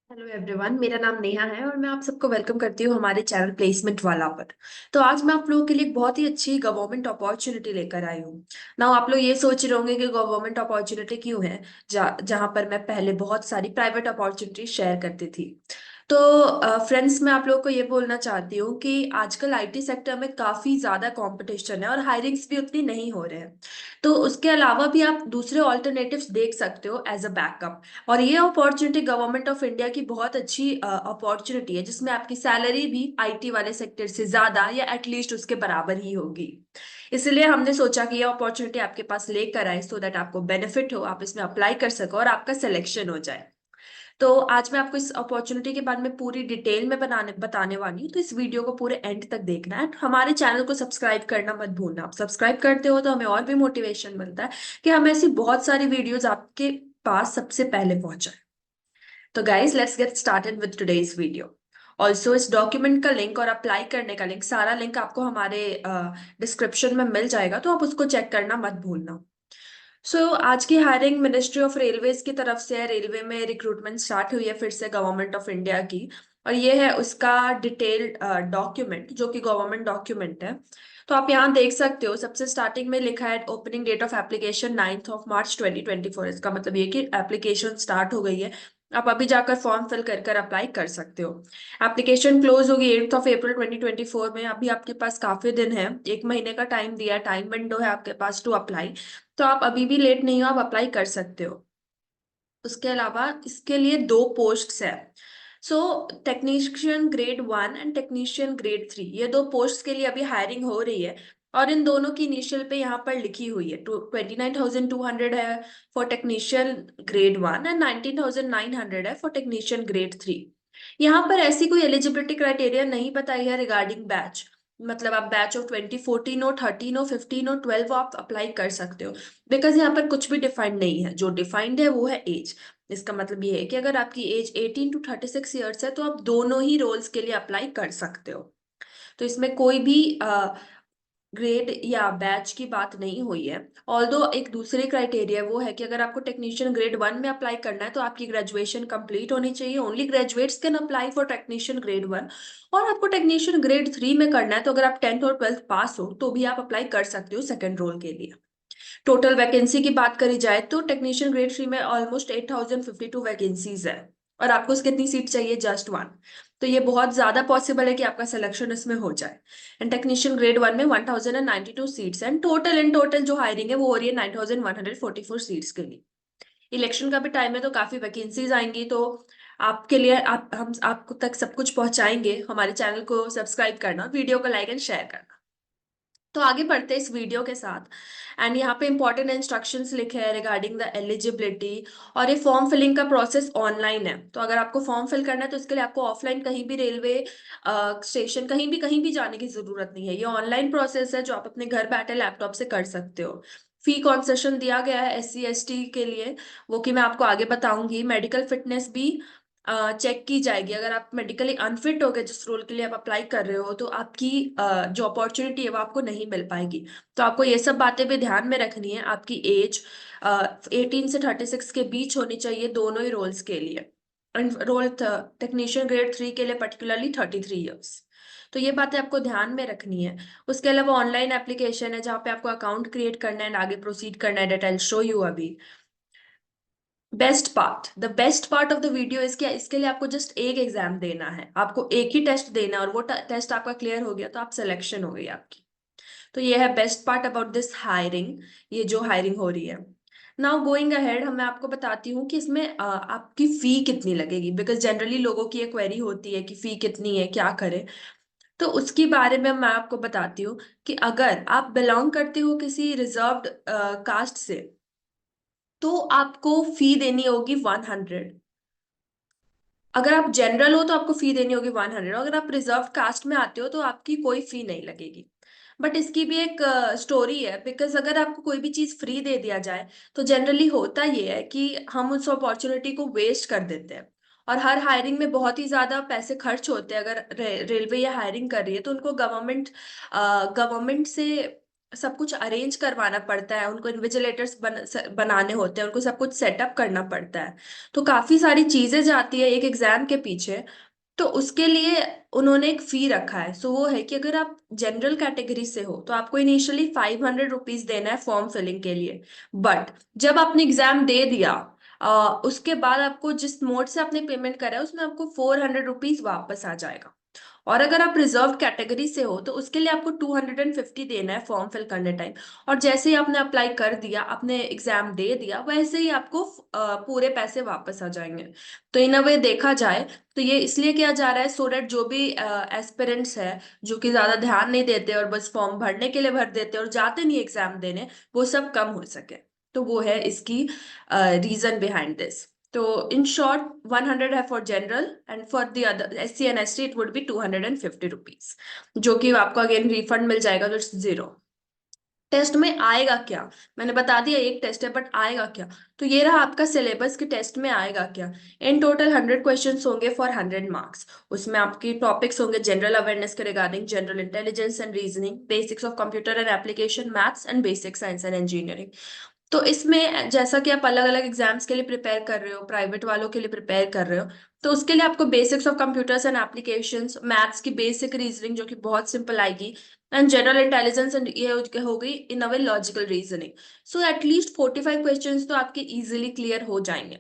Hello everyone, मेरा नाम नेहा है और मैं आप सबको वेलकम करती हूँ हमारे चैनल प्लेसमेंट वाला पर। तो आज मैं आप लोगों के लिए एक बहुत ही अच्छी गवर्नमेंट अपॉर्चुनिटी लेकर आई हूँ। ना आप लोग ये सोच रहे होंगे कि गवर्नमेंट अपॉर्चुनिटी क्यों है, जहाँ पर मैं पहले बहुत सारी प्राइवेट अपॉर्चुनिटी शेयर करती थी। तो फ्रेंड्स, मैं आप लोगों को ये बोलना चाहती हूँ कि आजकल आईटी सेक्टर में काफी ज्यादा कंपटीशन है और हायरिंग्स भी उतनी नहीं हो रहे हैं। तो उसके अलावा भी आप दूसरे ऑल्टरनेटिव्स देख सकते हो एज अ बैकअप। और ये अपॉर्चुनिटी गवर्नमेंट ऑफ इंडिया की बहुत अच्छी अपॉर्चुनिटी है, जिसमें आपकी सैलरी भी आईटी वाले सेक्टर से ज्यादा या एटलीस्ट उसके बराबर ही होगी। इसलिए हमने सोचा कि ये अपॉर्चुनिटी आपके पास लेकर आए सो दैट आपको बेनिफिट हो, आप इसमें अप्लाई कर सको और आपका सिलेक्शन हो जाए। तो आज मैं आपको इस अपॉर्चुनिटी के बारे में पूरी डिटेल में बनाने बताने वाली हूँ, तो इस वीडियो को पूरे एंड तक देखना है। हमारे चैनल को सब्सक्राइब करना मत भूलना, आप सब्सक्राइब करते हो तो हमें और भी मोटिवेशन मिलता है कि हम ऐसी बहुत सारी वीडियोस आपके पास सबसे पहले पहुंचाएं। तो guys, let's get started with today's video. Also इस डॉक्यूमेंट का लिंक और अप्लाई करने का लिंक, सारा लिंक आपको हमारे डिस्क्रिप्शन में मिल जाएगा, तो आप उसको चेक करना मत भूलना। आज की हायरिंग मिनिस्ट्री ऑफ रेलवेज की तरफ से है। रेलवे में रिक्रूटमेंट स्टार्ट हुई है फिर से गवर्नमेंट ऑफ इंडिया की। और ये है उसका डिटेल्ड डॉक्यूमेंट, जो कि गवर्नमेंट डॉक्यूमेंट है। तो आप यहाँ देख सकते हो, सबसे स्टार्टिंग में लिखा है ओपनिंग डेट ऑफ एप्लीकेशन 9 मार्च 2024। इसका मतलब ये कि एप्लीकेशन स्टार्ट हो गई है। आप अभी जाकर फॉर्म फिल कर कर अप्लाई कर सकते हो। एप्लीकेशन क्लोज होगी 8 अप्रैल 2024 में। अभी आपके पास काफी दिन है, एक महीने का टाइम दिया, टाइम विंडो है आपके पास टू अप्लाई। तो आप अभी भी लेट नहीं हो, आप अप्लाई कर सकते हो। उसके अलावा इसके लिए दो पोस्ट्स है। So technician grade 1 and technician grade 3, ये दो पोस्ट के लिए अभी हायरिंग हो रही है। और इन दोनों की इनिशियल पे यहाँ पर लिखी हुई है 29,200 है फॉर टेक्नीशियन ग्रेड 1 एंड 19,900 है फॉर टेक्नीशियन ग्रेड 3। यहाँ पर ऐसी कोई एलिजिबिलिटी क्राइटेरिया नहीं बताई है रिगार्डिंग बैच। मतलब आप बैच ऑफ 2014 हो, 13 हो, 15 हो, 12 हो, आप अप्लाई कर सकते हो। बिकॉज यहाँ पर कुछ भी डिफाइंड नहीं है, जो डिफाइंड है वो है एज। इसका मतलब ये है कि अगर आपकी एज 18 to 36 ईयर्स है तो आप दोनों ही रोल्स के लिए अप्लाई कर सकते हो। तो इसमें कोई भी ग्रेड या बैच की बात नहीं हुई है। ऑल्दो एक दूसरी क्राइटेरिया वो है कि अगर आपको टेक्नीशियन ग्रेड 1 में अप्लाई करना है तो आपकी ग्रेजुएशन कंप्लीट होनी चाहिए। Only graduates can apply for technician grade 1। और आपको टेक्नीशियन ग्रेड 3 में करना है तो अगर आप 10th और 12th पास हो तो भी आप अप्लाई कर सकते हो सेकेंड रोल के लिए। टोटल वैकेंसी की बात करी जाए तो टेक्नीशियन ग्रेड 3 में ऑलमोस्ट 8,052 वैकेंसीज है। और आपको कितनी सीट चाहिए? Just one. तो ये बहुत ज्यादा पॉसिबल है कि आपका सिलेक्शन इसमें हो जाए। एंड टेक्नीशियन ग्रेड 1 में 1,092 seats and total in total जो हायरिंग है वो हो रही है 9,144 सीट्स के लिए। इलेक्शन का भी टाइम है तो काफी वैकेंसीज आएंगी। तो आपके लिए हम आपको तक सब कुछ पहुंचाएंगे। हमारे चैनल को सब्सक्राइब करना, वीडियो को लाइक एंड शेयर करना। तो आगे बढ़ते हैं इस वीडियो के साथ। एंड यहाँ पे इंपॉर्टेंट इंस्ट्रक्शंस लिखे हैं रिगार्डिंग द एलिजिबिलिटी। और ये फॉर्म फिलिंग का प्रोसेस ऑनलाइन है, तो अगर आपको फॉर्म फिल करना है तो इसके लिए आपको ऑफलाइन कहीं भी रेलवे स्टेशन कहीं भी जाने की जरूरत नहीं है। ये ऑनलाइन प्रोसेस है जो आप अपने घर बैठे लैपटॉप से कर सकते हो। फी कंसेशन दिया गया है SC ST के लिए, वो कि मैं आपको आगे बताऊंगी। मेडिकल फिटनेस भी चेक की जाएगी। अगर आप मेडिकली अनफिट हो गए जिस रोल के लिए आप अप्लाई कर रहे हो तो आपकी जो अपॉर्चुनिटी है वो आपको नहीं मिल पाएगी। तो आपको ये सब बातें भी ध्यान में रखनी है। आपकी एज 18 से 36 के बीच होनी चाहिए दोनों ही रोल्स के लिए। रोल टेक्नीशियन ग्रेड 3 के लिए पर्टिकुलरली 33 ईयर्स। तो ये बातें आपको ध्यान में रखनी है। उसके अलावा ऑनलाइन एप्लीकेशन है जहाँ पे आपको अकाउंट क्रिएट करना है, आगे प्रोसीड करना है। डेट आई शो यू अभी। Best part of the video इसके इसके लिए आपको जस्ट एक एग्जाम देना है, आपको एक ही टेस्ट देना है और वो टेस्ट आपका क्लियर हो गया तो आप सिलेक्शन हो गई आपकी। तो ये है best part about this hiring, ये जो हायरिंग हो रही है। नाउ गोइंग अहेड, मैं आपको बताती हूँ कि इसमें आपकी फी कितनी लगेगी। बिकॉज जनरली लोगों की एक क्वेरी होती है कि फी कितनी है, क्या करें। तो उसके बारे में मैं आपको बताती हूँ कि अगर आप बिलोंग करते हो किसी रिजर्व्ड कास्ट से तो आपको फी देनी होगी 100। अगर आप जनरल हो तो आपको फी देनी होगी 100। अगर आप रिजर्व कास्ट में आते हो तो आपकी कोई फी नहीं लगेगी। बट इसकी भी एक स्टोरी है। बिकॉज अगर आपको कोई भी चीज फ्री दे दिया जाए तो जनरली होता ये है कि हम उस अपॉर्चुनिटी को वेस्ट कर देते हैं। और हर हायरिंग में बहुत ही ज्यादा पैसे खर्च होते हैं। अगर रेलवे या हायरिंग कर रही है तो उनको गवर्नमेंट से सब कुछ अरेंज करवाना पड़ता है, उनको इन्विजिलेटर्स बनाने होते हैं, उनको सब कुछ सेटअप करना पड़ता है। तो काफी सारी चीजें जाती है एक एग्जाम के पीछे। तो उसके लिए उन्होंने एक फी रखा है। सो वो है कि अगर आप जनरल कैटेगरी से हो तो आपको इनिशियली 500 रुपीज देना है फॉर्म फिलिंग के लिए। बट जब आपने एग्जाम दे दिया, उसके बाद आपको जिस मोड से आपने पेमेंट करा है उसमें आपको 400 रुपीज वापस आ जाएगा। और अगर आप रिजर्व कैटेगरी से हो तो उसके लिए आपको 250 देना है फॉर्म फिल करने टाइम। और जैसे ही आपने अप्लाई कर दिया, आपने एग्जाम दे दिया, वैसे ही आपको पूरे पैसे वापस आ जाएंगे। तो इन अ वे देखा जाए तो ये इसलिए किया जा रहा है सो दैट जो भी एस्पिरेंट्स है जो कि ज्यादा ध्यान नहीं देते और बस फॉर्म भरने के लिए भर देते और जाते नहीं एग्जाम देने, वो सब कम हो सके। तो वो है इसकी रीजन बिहाइंड दिस। तो इन शॉर्ट, 100 है for general, and for the other SC and ST it would be 250 rupees, जो कि आपको अगेन रिफंड मिल जाएगा, तो इट्स जीरो। टेस्ट में आएगा क्या? मैंने बता दिया एक टेस्ट है, बट आएगा क्या? तो ये रहा आपका सिलेबस के टेस्ट में आएगा क्या। इन टोटल 100 क्वेश्चंस होंगे फॉर 100 मार्क्स। उसमें आपकी टॉपिक्स होंगे जनरल अवेयरनेस के regarding general intelligence and reasoning, basics of computer and application, maths and basic science and engineering. तो इसमें जैसा कि आप अलग अलग एग्जाम्स के लिए प्रिपेयर कर रहे हो, प्राइवेट वालों के लिए प्रिपेयर कर रहे हो, तो उसके लिए आपको basics of computers and applications, maths की बेसिक रीजनिंग जो कि बहुत सिंपल आएगी, एंड जनरल इंटेलिजेंस, एंड ये हो गई in a way logical reasoning. So एटलीस्ट 45 क्वेश्चंस तो आपके इजीली क्लियर हो जाएंगे।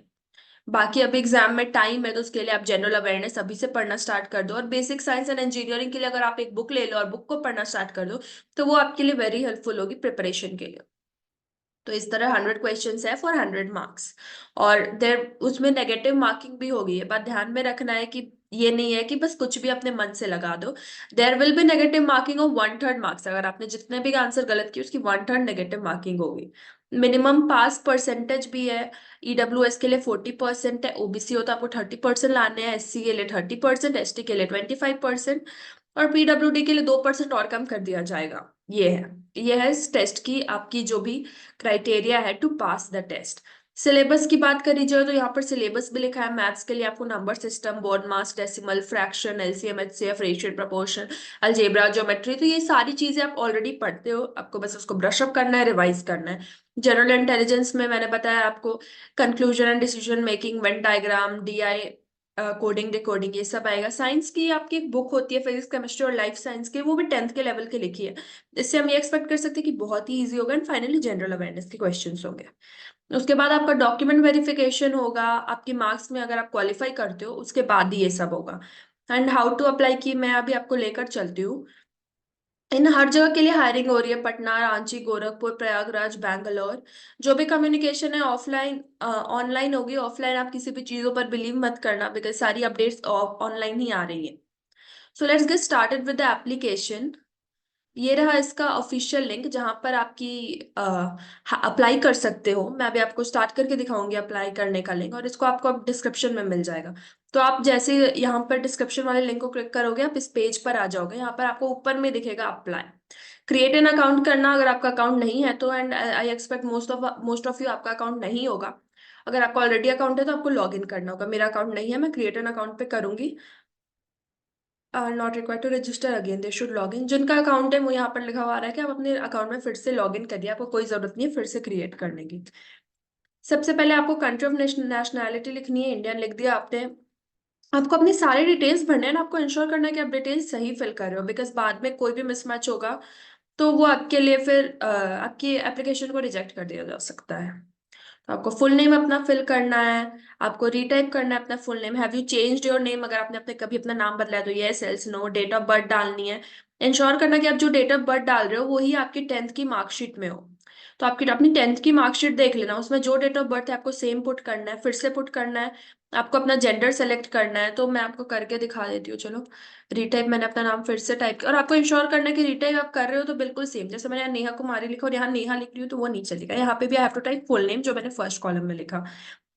बाकी अभी एग्जाम में टाइम है, तो उसके लिए आप जनरल अवेयरनेस अभी से पढ़ना स्टार्ट कर दो, और बेसिक साइंस एंड इंजीनियरिंग के लिए अगर आप एक बुक ले लो और बुक को पढ़ना स्टार्ट कर दो, तो वो आपके लिए वेरी हेल्पफुल होगी प्रिपरेशन के लिए। तो इस तरह 100 क्वेश्चंस है फॉर 100 मार्क्स। और देर उसमें नेगेटिव मार्किंग भी होगी, ये बात ध्यान में रखना है कि ये नहीं है कि बस कुछ भी अपने मन से लगा दो। There will be negative marking of 1/3 marks. अगर आपने जितने भी आंसर गलत किए उसकी 1/3 नेगेटिव मार्किंग होगी। मिनिमम पास परसेंटेज भी है। EWS के लिए 40% है, OBC हो तो आपको 30% लाने हैं, SC के लिए 30%, ST के लिए 25%, और PWD के लिए 2% और कम कर दिया जाएगा। ये है इस टेस्ट की आपकी जो भी क्राइटेरिया है to pass the test. Syllabus की बात करी जाए तो यहाँ पर सिलेबस भी लिखा है। मैथ्स के लिए आपको number system, BODMAS, decimal, fraction, LCM, HCF, ratio, proportion, algebra, geometry, तो ये सारी चीजें आप ऑलरेडी पढ़ते हो, आपको बस उसको ब्रश अप करना है, रिवाइज करना है। जनरल इंटेलिजेंस में मैंने बताया आपको conclusion and decision making, Venn diagram, DI, coding, decoding, ये सब आएगा। साइंस की आपकी एक बुक होती है फिजिक्स, केमिस्ट्री और लाइफ साइंस की, वो भी 10th के लेवल के लिखी है। इससे हम ये एक्सपेक्ट कर सकते हैं कि बहुत ही इजी होगा। एंड फाइनली जनरल अवेयरनेस के क्वेश्चंस होंगे। उसके बाद आपका डॉक्यूमेंट वेरिफिकेशन होगा, आपके मार्क्स में अगर आप क्वालिफाई करते हो उसके बाद ही ये सब होगा। एंड हाउ टू अप्लाई की मैं अभी आपको लेकर चलती हूँ। इन हर जगह के लिए हायरिंग हो रही है, पटना, रांची, गोरखपुर, प्रयागराज, बैंगलोर। जो भी कम्युनिकेशन है ऑफलाइन ऑनलाइन होगी। ऑफलाइन आप किसी भी चीजों पर बिलीव मत करना, बिकॉज सारी अपडेट्स ऑनलाइन ही आ रही है। So let's get started with the application. ये रहा इसका ऑफिशियल लिंक जहां पर आपकी अप्लाई कर सकते हो। मैं अभी आपको स्टार्ट करके दिखाऊंगी अप्लाई करने का लिंक, और इसको आपको अब डिस्क्रिप्शन में मिल जाएगा। तो आप जैसे यहाँ पर डिस्क्रिप्शन वाले लिंक को क्लिक करोगे, आप इस पेज पर आ जाओगे। यहाँ पर आपको ऊपर में दिखेगा अप्लाई, क्रिएट एन अकाउंट करना अगर आपका अकाउंट नहीं है तो। And I expect most of you आपका अकाउंट नहीं होगा। अगर आपका ऑलरेडी अकाउंट है तो आपको लॉग इन करना होगा। मेरा अकाउंट नहीं है, मैं क्रिएट एन अकाउंट पे करूंगी। Are not required to register again, they should log in. जिनका अकाउंट है वो यहाँ पर लिखा हुआ आ रहा है कि आप अपने अकाउंट में फिर से लॉग इन करिए, आपको कोई जरूरत नहीं है फिर से क्रिएट करने की। सबसे पहले आपको कंट्री ऑफ नेशनैलिटी लिखनी है, इंडियन लिख दिया आपने। आपको अपनी सारी डिटेल्स भरने हैं ना, आपको इंश्योर करना है कि आप डिटेल्स सही फिल कर रहे हो, बिकॉज बाद में कोई भी मिसमैच होगा तो वो आपके लिए फिर आपकी एप्लीकेशन को रिजेक्ट कर दिया जा सकता है। तो आपको फुल नेम अपना फिल करना है। आपको रीटाइप करना है अपना full name. Have you changed your name, अगर आपने अपने कभी अपना नाम बदला है तो yes else no. Date of birth डालनी है। इंश्योर करना कि आप जो डेट ऑफ बर्थ डाल रहे हो वही आपकी 10th की मार्कशीट में हो। तो आपकी अपनी 10th की मार्कशीट देख लेना, उसमें जो डेट ऑफ बर्थ है आपको सेम पुट करना है, फिर से पुट करना है। आपको अपना जेंडर सेलेक्ट करना है, तो मैं आपको करके दिखा देती हूँ, चलो। रीटाइप, मैंने अपना नाम फिर से टाइप किया, और आपको इंश्योर करना है कि रीटाइप आप कर रहे हो तो बिल्कुल सेम। जैसे मैंने यहाँ नेहा कुमारी लिखा और यहाँ नेहा लिख रही हूँ तो वो नहीं चलेगा। यहाँ पे भी I have to type full name जो मैंने फर्स्ट कॉलम में लिखा।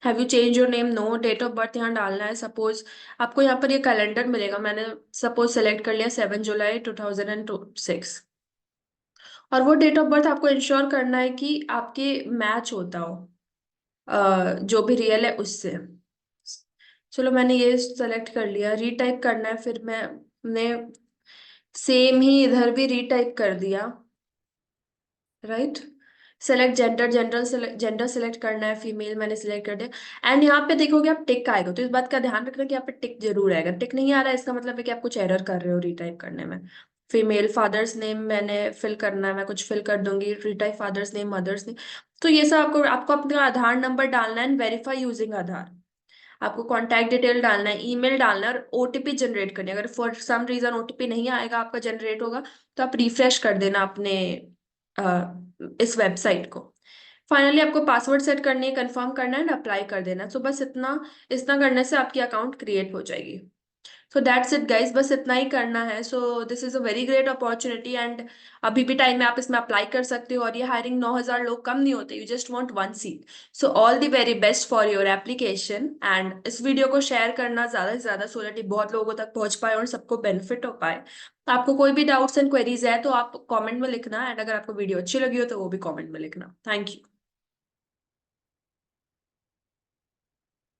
Have you change your name, no. Date of birth यहाँ डालना है। सपोज आपको यहाँ पर ये कैलेंडर मिलेगा, मैंने सपोज सेलेक्ट कर लिया 7 जुलाई 2006। और वो डेट ऑफ बर्थ आपको इंश्योर करना है कि आपके मैच होता हो जो भी रियल है उससे। चलो मैंने ये सेलेक्ट कर लिया, रीटाइप करना है। फिर मैंने सेम ही इधर भी रीटाइप कर दिया। Right. Select gender, gender select करना है, फीमेल मैंने सिलेक्ट कर दिया। एंड यहाँ पे देखोगे आप टिक आएगा, तो इस बात का ध्यान रखना कि यहाँ पे टिक जरूर आएगा। टिक नहीं आ रहा है इसका मतलब है कि आप कुछ एरर कर रहे हो रीटाइप करने में। फीमेल फादर्स नेम मैंने फिल करना है, मैं कुछ फिल कर दूंगी, retype father's name, mother's name. तो ये सब आपको आपको अपना आधार नंबर डालना है, वेरीफाई यूजिंग आधार। आपको कॉन्टैक्ट डिटेल डालना है, ईमेल डालना है, और ओटीपी जनरेट करनी है। अगर फॉर सम रीजन ओटीपी नहीं आएगा आपका जनरेट होगा, तो आप रिफ्रेश कर देना अपने इस वेबसाइट को। फाइनली आपको पासवर्ड सेट करनी है, कंफर्म करना है, अप्लाई कर देना है। सो बस इतना इतना करने से आपकी अकाउंट क्रिएट हो जाएगी। सो दैट्स इट गाइज, बस इतना ही करना है। So this is a very great opportunity, and अभी भी टाइम में आप इसमें अप्लाई कर सकते हो। और ये हायरिंग 9,000 लोग कम नहीं होते, you just want one seat. So all the very best for your application, and इस वीडियो को शेयर करना ज्यादा से ज्यादा, सो दैट ये बहुत लोगों तक पहुंच पाए और सबको बेनिफिट हो पाए। आपको कोई भी डाउट्स एंड क्वेरीज है तो आप कमेंट में लिखना, एंड अगर आपको वीडियो अच्छी लगी हो तो वो भी कमेंट में लिखना। Thank you.